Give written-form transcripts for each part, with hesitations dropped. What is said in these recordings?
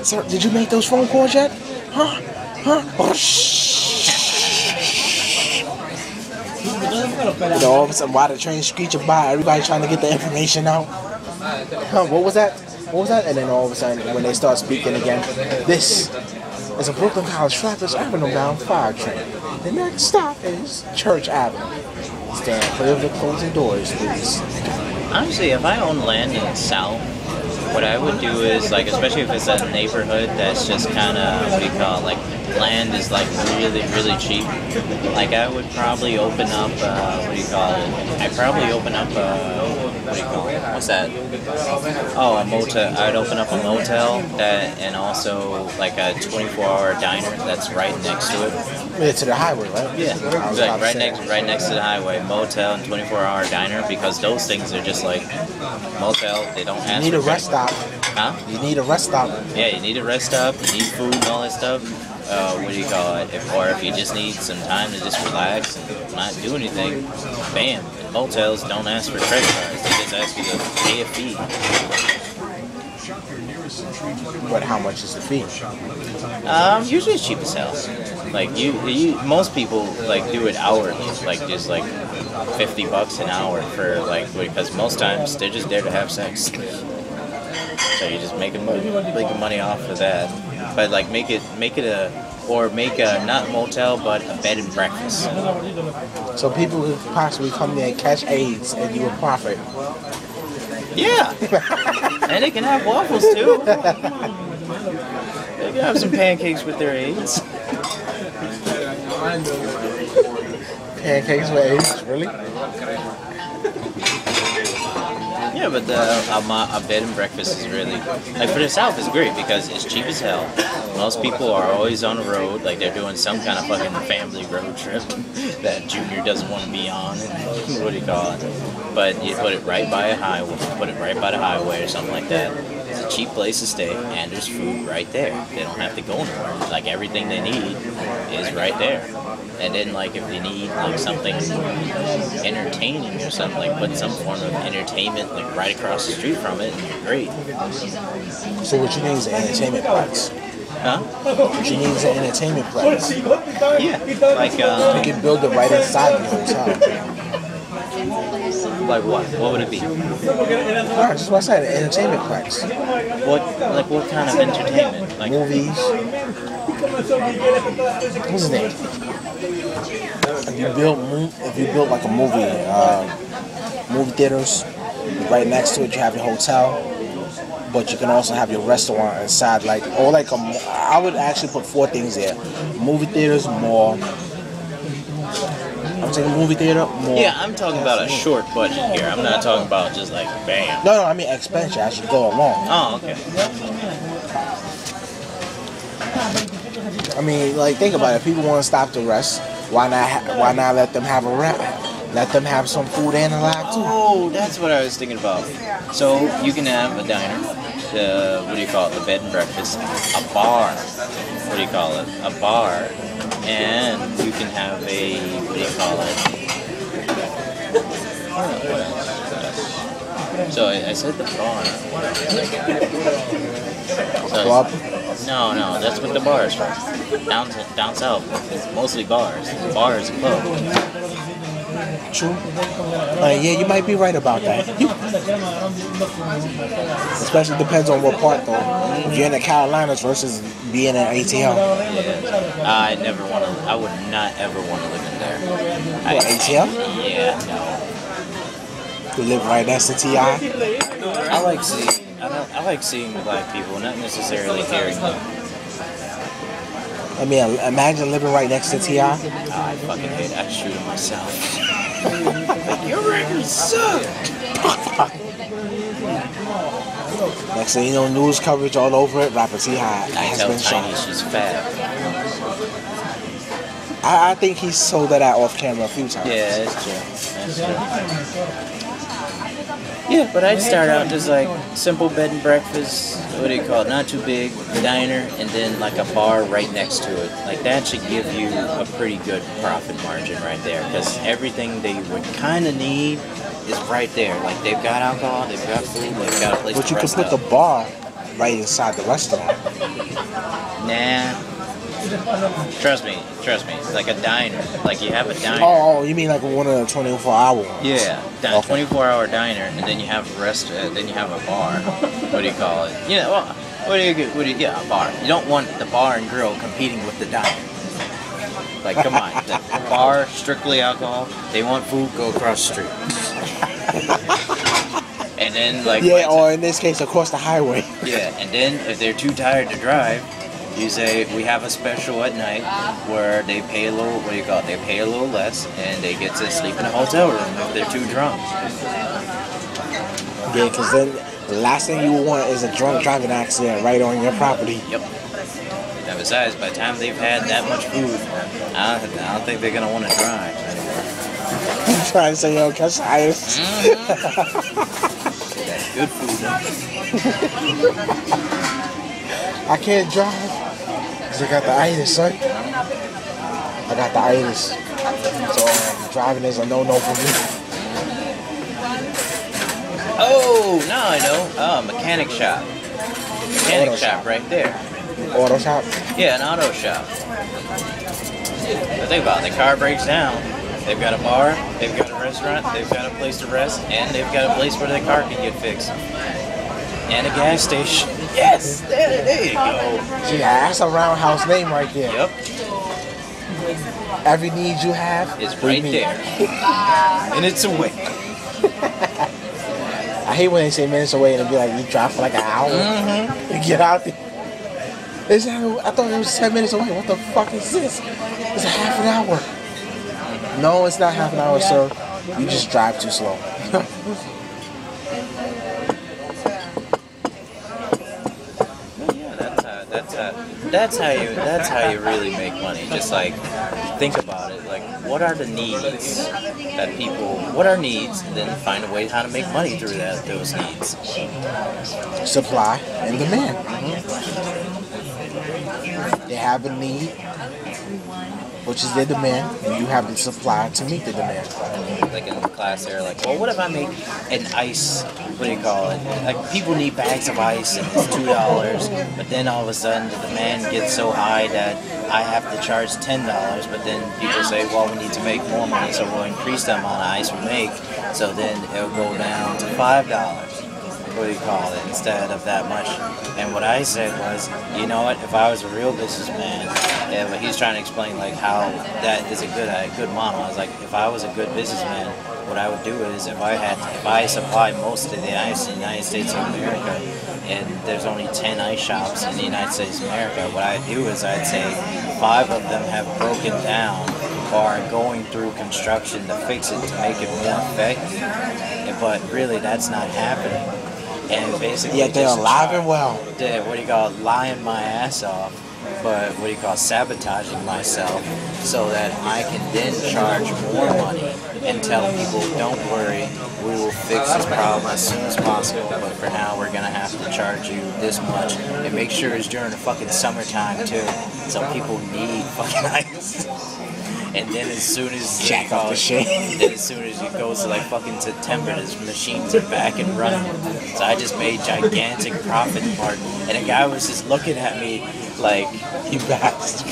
Sir, did you make those phone calls yet? Huh? You know, all of a sudden, while the train's screeching by, everybody trying to get the information out. What was that? What was that? And then all of a sudden, when they start speaking again, this is a Brooklyn College Flatbush Avenue bound 5 train. The next stop is Church Avenue. Stand clear of the closing doors, please. Honestly, if I owned land in the South, what I would do is, like, especially if it's a neighborhood that's just kind of, what do you call it, like, land is, like, really, really cheap. Like, I would probably open up, what do you call it? I'd probably open up, what do you call it? What's that? Oh, a motel. I'd open up a motel that, and also, like, a 24-hour diner that's right next to it. Yeah, to the highway, right? Yeah, like right next to the highway, motel and 24-hour diner, because those things are just like motel. They don't ask. You need a rest stop. Huh? You need a rest stop. Yeah, you need a rest stop. You need food and all that stuff. What do you call it? Or if you just need some time to just relax and not do anything, bam. And motels don't ask for credit cards. They just ask you to pay a fee. But how much is the fee? Usually it's cheap as hell. Like most people like do it hourly, like just like $50 an hour for like, because most times they're just there to have sex. So you're just making money off of that. But like make a not motel but a bed and breakfast. So people could possibly come there and catch AIDS and you would profit. Yeah. And they can have waffles too. They can have some pancakes with their AIDS. Pancakes with AIDS, really? Yeah, but a bed and breakfast is really, like, for the South is great because it's cheap as hell. Most people are always on the road, like they're doing some kind of fucking family road trip that Junior doesn't want to be on. What do you call it? But you put it right by a highway, or something like that. It's a cheap place to stay, and there's food right there. They don't have to go anywhere. Like everything they need is right there. And then, like, if they need like something entertaining or something, like put some form of entertainment like right across the street from it, great. So what you need is an entertainment place. Huh? What you need is an entertainment place. Yeah, like you can build it right inside the hotel. Like what? What would it be? Alright, just what I said, an entertainment place. What kind of entertainment? Like movies. What's his name? If you build like a movie theaters, right next to it you have your hotel, but you can also have your restaurant inside, I would actually put 4 things there: movie theaters, mall. I'm saying movie theater, mall. Yeah, I'm talking about a short budget here. I'm not talking about just like bam. No, I mean expense as you go along. Oh, okay. I mean, like, think about it. If people want to stop to rest, why not let them have a rest? Let them have some food and a laugh too. Oh, that's what I was thinking about. So you can have a diner, what do you call it, the bed and breakfast, a bar, what do you call it, a bar, and you can have a, what do you call it? So I said the bar. Club? No, that's what the bar is from. Down south, it's mostly bars. Bar is a club. True. Yeah, you might be right about that. Especially depends on what part though. If you're in the Carolinas versus being in ATL. I would not ever want to live in there. ATL? Yeah, no. You live right next to T.I.? I like seeing black people, not necessarily hearing them. I mean, imagine living right next to T.I. I fucking hate it. I'd shoot him myself. Your records suck! Next thing you know, news coverage all over it, rapper T.I. I tell Tiny she's fat. I think he sold that out off camera a few times. Yeah, that's true. Yeah, but I'd start out just like simple bed and breakfast, what do you call it, not too big, diner, and then like a bar right next to it. Like that should give you a pretty good profit margin right there, because everything they would kind of need is right there. Like they've got alcohol, they've got food, they've got a place to rest. But you could put the bar right inside the restaurant. Nah. Trust me. Like a diner. Like you have a diner. Oh, you mean like one of the 24-hour ones? Yeah, Okay. 24-hour diner, and then you have a then you have a bar. What do you call it? Yeah, well, yeah, a bar. You don't want the bar and grill competing with the diner. Like, come on, the bar, strictly alcohol. They want food, go across the street. And then, like, Yeah, or in this case, across the highway. yeah, and then if they're too tired to drive, you say we have a special at night where they pay a little. What do you call it? They pay a little less, and they get to sleep in a hotel room if they're too drunk. Yeah, because then the last thing you want is a drunk driving accident right on your property. Yep. And besides, by the time they've had that much food, I don't think they're gonna want to drive anymore. You trying to say, yo, catch the itis? That's good food. I can't drive because I got the itis, son. I got the itis. So driving is a no-no for me. Oh, now I know. Oh, mechanic shop. Mechanic Auto shop right there. Auto shop? Yeah, an auto shop. But think about it. The car breaks down. They've got a bar, they've got a restaurant, they've got a place to rest, and they've got a place where the car can get fixed. And a gas station. Yes! There you go. See, that's a roundhouse name right there. Yep. Every need you have It's we right meet. there. And it's away. I hate when they say minutes away and it'd be like you drive for like an hour to get out there. I thought it was 10 minutes away. What the fuck is this? It's a half an hour. No, it's not half an hour, sir. You just drive too slow. That's how you really make money. Just like think about it. Like what are the needs that people? What are needs? And then find a way how to make money through those needs. Supply and demand. They have a need, which is their demand, and you have the supply to meet the demand. Like in the class, they're like, well, what if I make an ice? What do you call it? Like people need bags of ice and it's $2, but then all of a sudden the demand gets so high that I have to charge $10. But then people say, well, we need to make more money, so we'll increase the amount of ice we make. So then it'll go down to $5. What do you call it, instead of that much. And what I said was, you know what, if I was a real businessman, and what he's trying to explain like how that is a good model. I was like, if I was a good businessman, what I would do is if I supply most of the ice in the United States of America, and there's only 10 ice shops in the United States of America, what I'd do is I'd say 5 of them have broken down or are going through construction to fix it to make it more effective. But really, that's not happening. And basically, Yet they're alive and well. What do you call it, lying my ass off, but what do you call it, sabotaging myself so that I can then charge more money and tell people, don't worry, we will fix this problem as soon as possible, but for now we're going to have to charge you this much, and make sure it's during the fucking summertime too, so people need fucking ice. And then as soon as Jack off the shit. then as soon as it goes to like fucking September, these machines are back and running. So I just made gigantic profit margin, and a guy was just looking at me like, You bastard.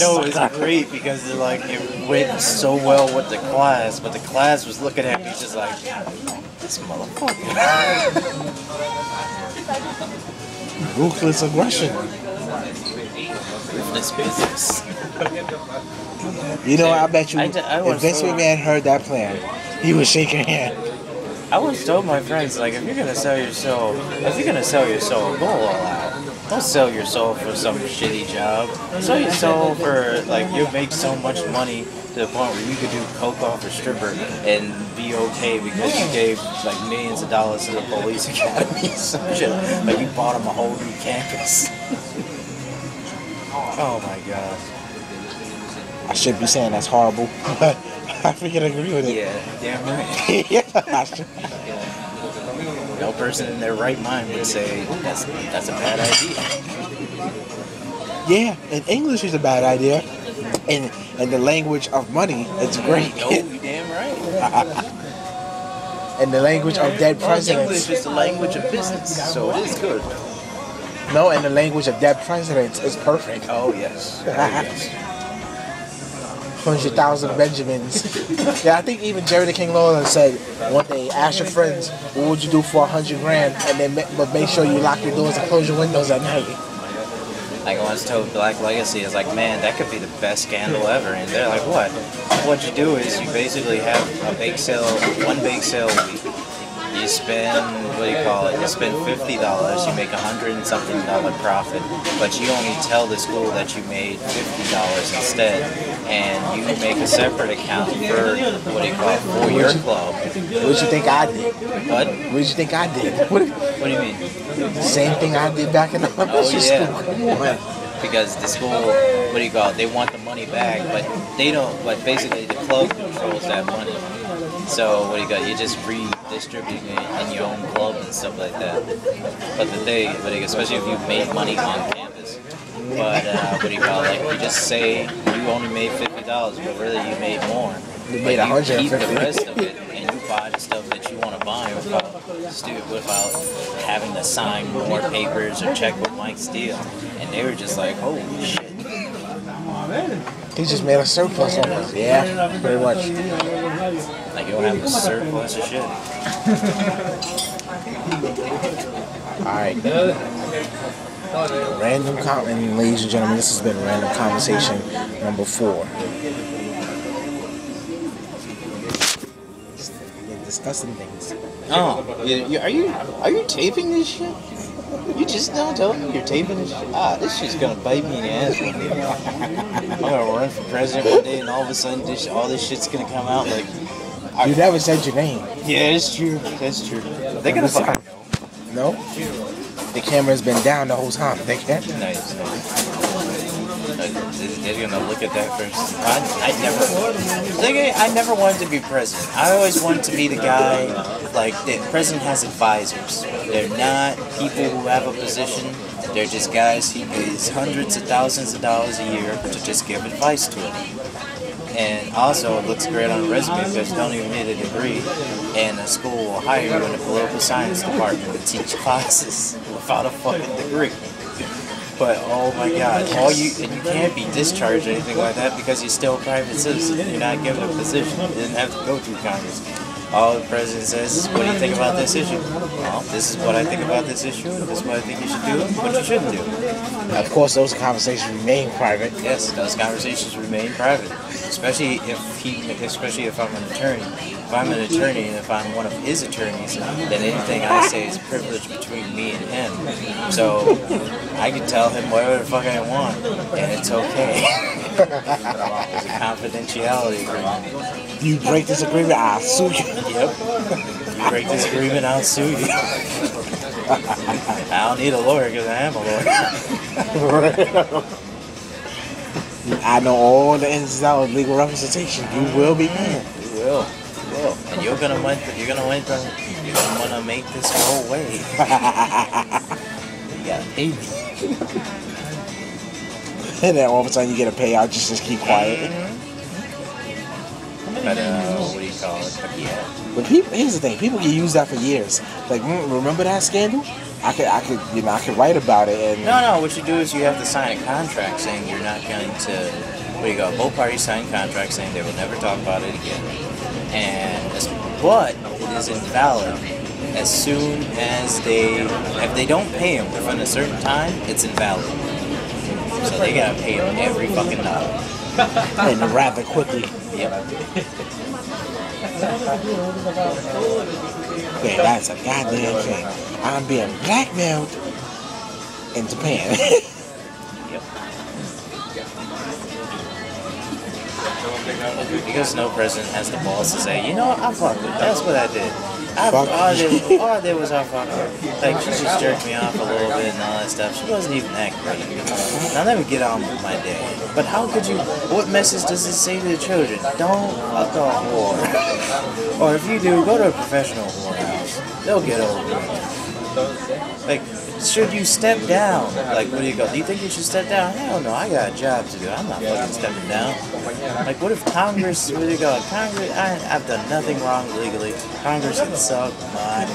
no, it was great because they're like it went so well with the class, but the class was looking at me just like, this motherfucker. Ruthless aggression. This business. You know, I bet you I if Vince McMahon heard that plan, he would shake your hand. I once told my friends, like, if you're gonna sell your soul, go all out. Don't sell your soul for some shitty job. Sell your soul for, like, you'll make so much money to the point where you could do coke off a stripper and be okay because you gave, like, millions of dollars to the police academy or some shit. Like, you bought them a whole new campus. Oh my god. I should be saying that's horrible, but I freaking agree with it. Yeah, damn right. Yeah, I should. No person in their right mind would say that's a bad idea. Yeah, and English is a bad idea. And the language of money, it's great. No, you damn right. in the language of dead presidents. English is the language of business, so it is good. No, in the language of dead presidents, it's perfect. Oh, yes. 100,000 Benjamins. Yeah, I think even Jerry the King Lawler said one day, ask your friends, what would you do for 100 grand? And then, but make sure you lock your doors and close your windows at night. Like I once told Black Legacy, it's like, man, that could be the best scandal ever. And they're like, what? What you do is you basically have a bake sale, one bake sale a week. You spend, what do you call it? You spend $50, you make $100 and something profit, but you only tell the school that you made $50 instead, and you make a separate account for, what do you call it, for your club. What did you think I did? What? What did you think I did? What do you mean? The same thing I did back in the elementary school. Come on. Because the school, what do you call it, they want the money back, but they don't, but basically the club controls that money. So what do you got? You're just redistributing it in your own club and stuff like that. But the thing, especially if you made money on campus. But what do you call it? Like you just say you only made $50, but really you made more. You made $150. You keep the rest of it, and you buy the stuff that you want to buy without having to sign more papers or check with Mike Steele. And they were just like, holy shit. He just made a surplus on us. Yeah, pretty much. Like you'll have a surplus of shit. Alright. Random comment, ladies and gentlemen, this has been Random Conversation number 4. Discussing things. Oh, are you taping this shit? You just now told me you're taping this shit. This shit's gonna bite me in the ass one day. I'm gonna run for president one day, and all of a sudden, all this shit's gonna come out like. You never said your name. Yeah, it's true. That's true. They're gonna fucking know. No? The camera's been down the whole time. They can't. Nice. They're gonna look at that first. I never wanted to be president. I always wanted to be the guy, like, the president has advisors. They're not people who have a position. They're just guys he pays hundreds of thousands of dollars a year to just give advice to him. And also, it looks great on a resume because you don't even need a degree. And a school will hire you in the political science department to teach classes without a fucking degree. But oh my god, you can't be discharged or anything like that because you're still a private citizen. You're not given a position. You didn't have to go through Congress. All the president says is, what do you think about this issue? Well, this is what I think about this issue. This is what I think you should do, what you shouldn't do. Of course, those conversations remain private. Yes, those conversations remain private. Especially if I'm an attorney. If I'm an attorney and if I'm one of his attorneys, then anything I say is privilege between me and him. So I can tell him whatever the fuck I want, and it's okay. There's a confidentiality agreement. You break this agreement, I'll sue you. Yep. You break this agreement, I'll sue you. I don't need a lawyer because I am a lawyer. I know all the ins and outs of legal representation. You will be mad. You will. And you're gonna want to make this go away. You gotta pay me. And then all of a sudden you get a payout, just keep quiet. But what do you call it? But yeah. But here's the thing: people can use that for years. Like, remember that scandal? I could write about it. And no. What you do is you have to sign a contract saying you're not going to. Both parties sign contracts saying they will never talk about it again. But it is invalid as soon as if they don't pay him within a certain time, it's invalid. So they gotta pay him every fucking dollar. And rather quickly. Yep. Yeah, that's a goddamn thing. I'm being blackmailed in Japan. Yep. Because no president has the balls to say, you know what, I fucked it. That's what I did. All I did was I fucked her. Like, she just jerked me off a little bit and all that stuff. She wasn't even that great. Now let me get on with my day. But how could you, what message does it say to the children? Don't fuck a whore. Or if you do, go to a professional whorehouse. They'll get over it. Like, should you step down? Like, what do you go? Do you think you should step down? Hell no, I got a job to do. I'm not fucking stepping down. Like, what if Congress, what do you go? Congress, I've done nothing wrong legally. Congress can suck mine.